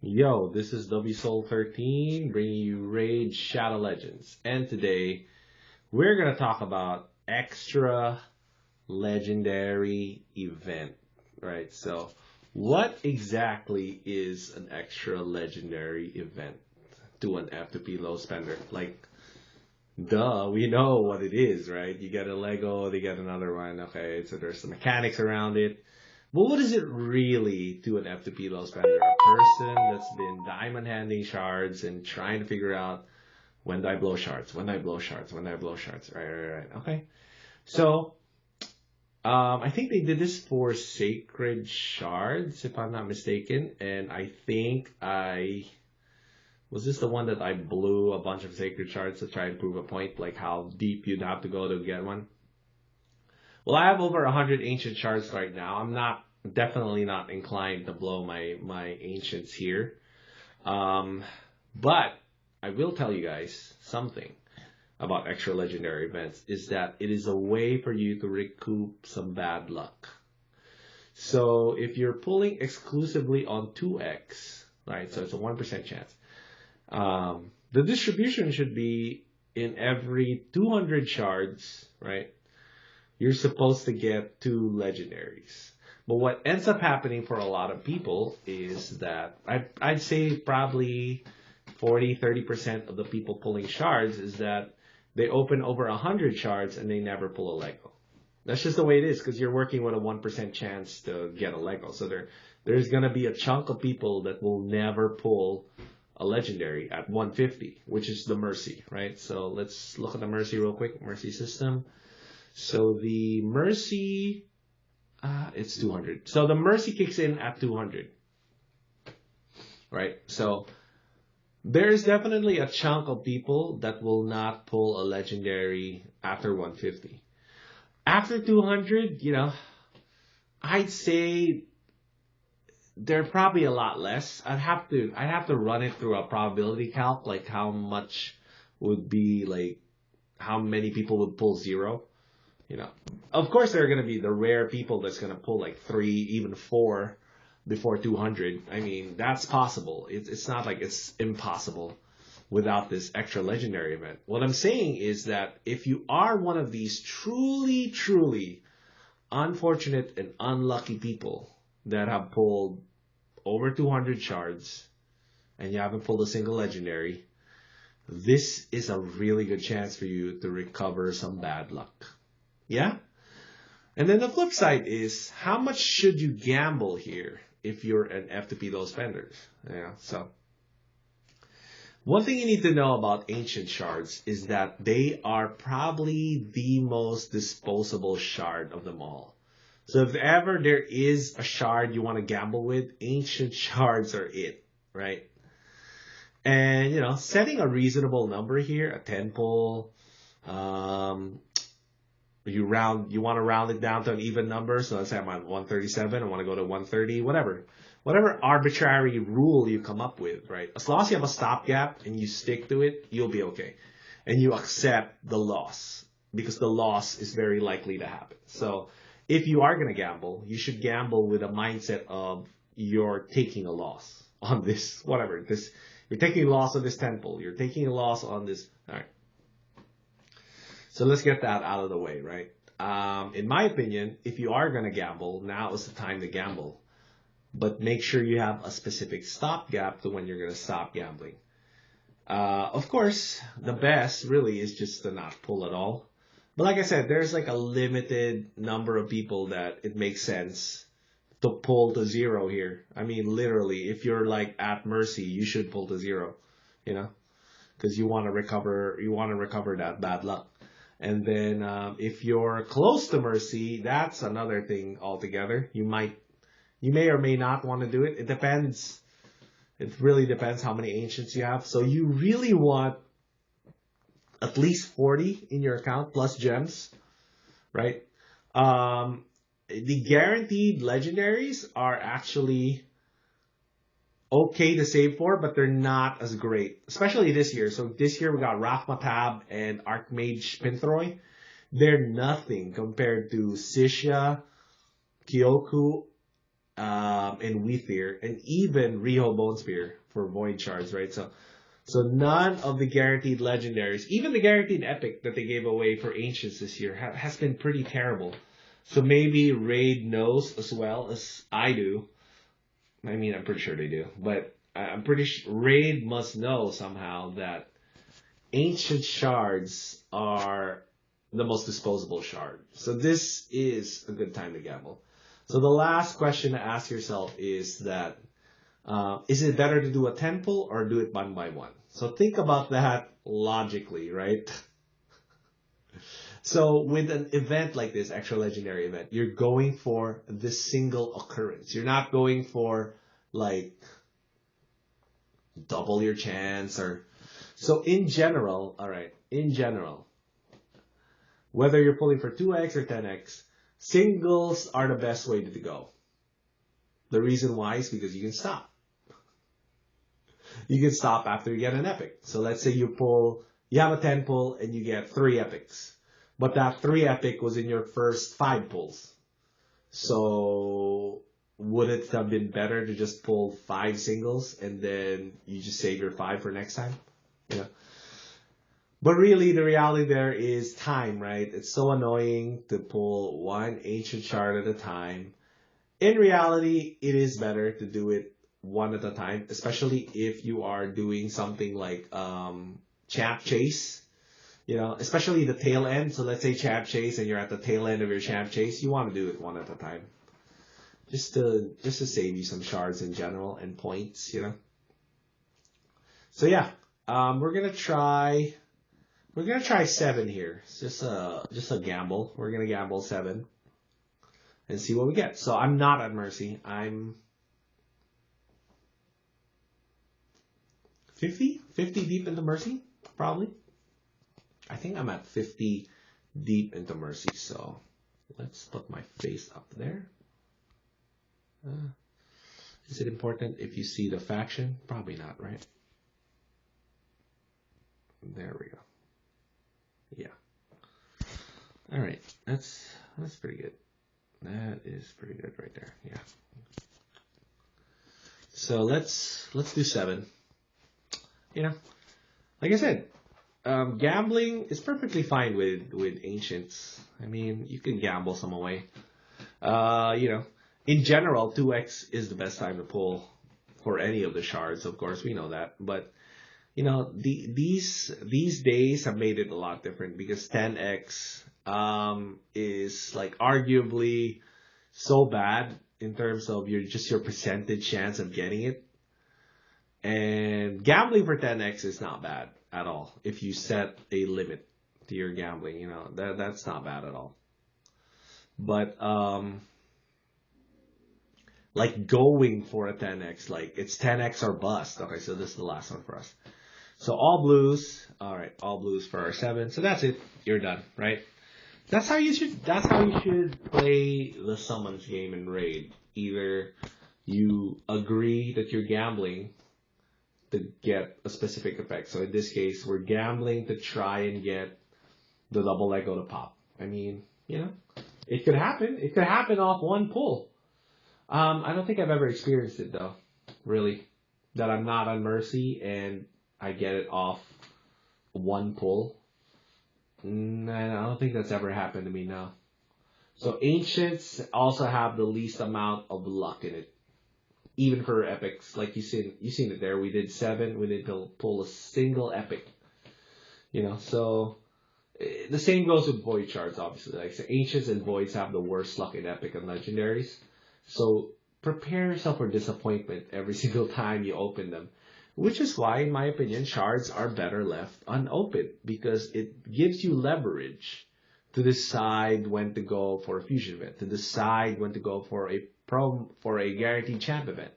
Yo, this is WSoul13 bringing you Raid Shadow Legends. And today we're going to talk about extra legendary event, right? So, what exactly is an extra legendary event to an F2P low spender? Like, duh, we know what it is, right? You get a Lego, they get another one. Okay, so there's some mechanics around it. But what is it really to an F2P low spender? A person that's been diamond handing shards and trying to figure out when do I blow shards, when do I blow shards, when do I blow shards. Right. Okay. So, I think they did this for Sacred Shards, if I'm not mistaken. And I think was this the one that I blew a bunch of Sacred Shards to try and prove a point, like how deep you'd have to go to get one? Well, I have over 100 ancient shards right now. I'm definitely not inclined to blow my ancients here. Um, but I will tell you guys something about extra legendary events is that it is a way for you to recoup some bad luck. So if you're pulling exclusively on 2x, right? So it's a 1% chance. The distribution should be in every 200 shards, right? You're supposed to get 2 legendaries. But what ends up happening for a lot of people is that I'd say probably 40-30% of the people pulling shards is that they open over 100 shards and they never pull a Lego. That's just the way it is because you're working with a 1% chance to get a Lego. So there's going to be a chunk of people that will never pull a legendary at 150, which is the Mercy, right? So let's look at the Mercy real quick. Mercy system. So the Mercy, it's 200. So the Mercy kicks in at 200, right? So there's definitely a chunk of people that will not pull a legendary after 150. After 200, I'd say they're probably a lot less. I'd have to run it through a probability calc, like how much would be like how many people would pull zero. Of course there are going to be the rare people that's going to pull like 3, even 4 before 200. I mean, that's possible. It's not like it's impossible without this extra legendary event. What I'm saying is that if you are one of these truly, truly unfortunate and unlucky people that have pulled over 200 shards and you haven't pulled a single legendary, this is a really good chance for you to recover some bad luck. Yeah? And then the flip side is how much should you gamble here if you're an F2P low spender? Yeah. So one thing you need to know about ancient shards is that they are probably the most disposable shard of them all. So if ever there is a shard you want to gamble with, ancient shards are it, right? And setting a reasonable number here, a 10 pull, you want to round it down to an even number. So let's say I'm at 137. I want to go to 130, whatever arbitrary rule you come up with, right? As long as you have a stopgap and you stick to it, you'll be okay. And you accept the loss because the loss is very likely to happen. So if you are going to gamble, you should gamble with a mindset of you're taking a loss on this, whatever. You're taking a loss on this 10 pull. You're taking a loss on this. All right. So let's get that out of the way, right? In my opinion, if you are going to gamble, now is the time to gamble. But make sure you have a specific stopgap to when you're going to stop gambling. Of course, the best really is just to not pull at all. But like I said, there's like a limited number of people that it makes sense to pull to zero here. I mean, literally, if you're like at Mercy, you should pull to zero, because you want to recover that bad luck. And then if you're close to Mercy, that's another thing altogether. You may or may not want to do it. It depends. It really depends how many ancients you have. So you really want at least 40 in your account plus gems, right? The guaranteed legendaries are actually okay to save for, but they're not as great, especially this year. So this year we got Rakhmatab and Archmage Pinthroy. They're nothing compared to Sisha, Kyoku, and Weethier, and even Riho Bone Spear for Void Shards, right? So none of the guaranteed legendaries, even the guaranteed epic that they gave away for Ancients this year, has been pretty terrible. So maybe Raid knows as well as I do. I mean, I'm pretty sure they do, but I'm pretty sure Raid must know somehow that Ancient Shards are the most disposable shard. So this is a good time to gamble. So the last question to ask yourself is that, is it better to do a 10 pull or do it one by one? So think about that logically, right? So with an event like this, extra legendary event, you're going for this single occurrence. You're not going for like double your chance or so in general, all right, in general, whether you're pulling for 2x or 10x, singles are the best way to go. The reason why is because you can stop. You can stop after you get an epic. So let's say you have a 10 pull and you get 3 epics. But that 3 epic was in your first 5 pulls. So would it have been better to just pull 5 singles and then you just save your 5 for next time? Yeah. But really, the reality there is time, right? It's so annoying to pull one ancient shard at a time. In reality, it is better to do it one at a time, especially if you are doing something like champ chase, especially the tail end. So let's say champ chase and you're at the tail end of your champ chase, you want to do it one at a time. Just to save you some shards in general and points, So yeah, we're gonna try 7 here. It's just a gamble. We're gonna gamble 7 and see what we get. So I'm not at Mercy. I'm 50 deep into Mercy, probably. I think I'm at 50 deep into Mercy. So let's put my face up there. Is it important if you see the faction? Probably not, right? There we go. Yeah. All right. That's pretty good. That is pretty good right there. Yeah. So let's do 7. Like I said, gambling is perfectly fine with Ancients. I mean, you can gamble some away. In general, 2x is the best time to pull for any of the shards. Of course, we know that. But, these days have made it a lot different because 10x is like arguably so bad in terms of your percentage chance of getting it. And gambling for 10x is not bad at all if you set a limit to your gambling. That's not bad at all. But like going for a 10x, like it's 10x or bust. Okay, so this is the last one for us. So all blues. All right, all blues for our 7. So that's it. You're done, right? That's how you should play the summons game in Raid. Either you agree that you're gambling to get a specific effect. So in this case, we're gambling to try and get the double Lego to pop. I mean, it could happen. It could happen off one pull. I don't think I've ever experienced it though, really, that I'm not on Mercy and I get it off one pull. I don't think that's ever happened to me now. So Ancients also have the least amount of luck in it. Even for epics, like you've seen it there. We did 7. We didn't pull a single epic. So the same goes with Void Shards, obviously. Like so Ancients and Voids have the worst luck in epic and legendaries. So prepare yourself for disappointment every single time you open them. Which is why, in my opinion, shards are better left unopened because it gives you leverage to decide when to go for a fusion event, to decide when to go for a guaranteed champ event.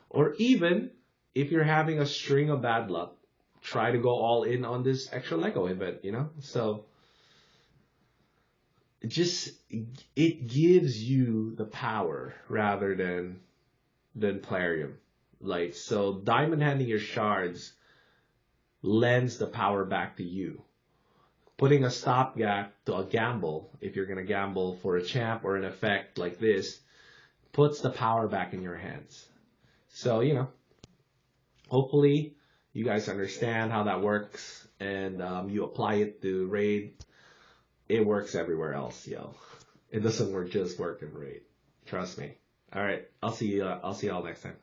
Or even if you're having a string of bad luck, try to go all in on this extra Lego event, So it gives you the power rather than Plarium. Like, so diamond handing your shards lends the power back to you. Putting a stopgap to a gamble, if you're going to gamble for a champ or an effect like this, puts the power back in your hands. So, hopefully you guys understand how that works, and you apply it to Raid. It works everywhere else, yo. It doesn't just work in Raid. Trust me. All right, I'll see y'all next time.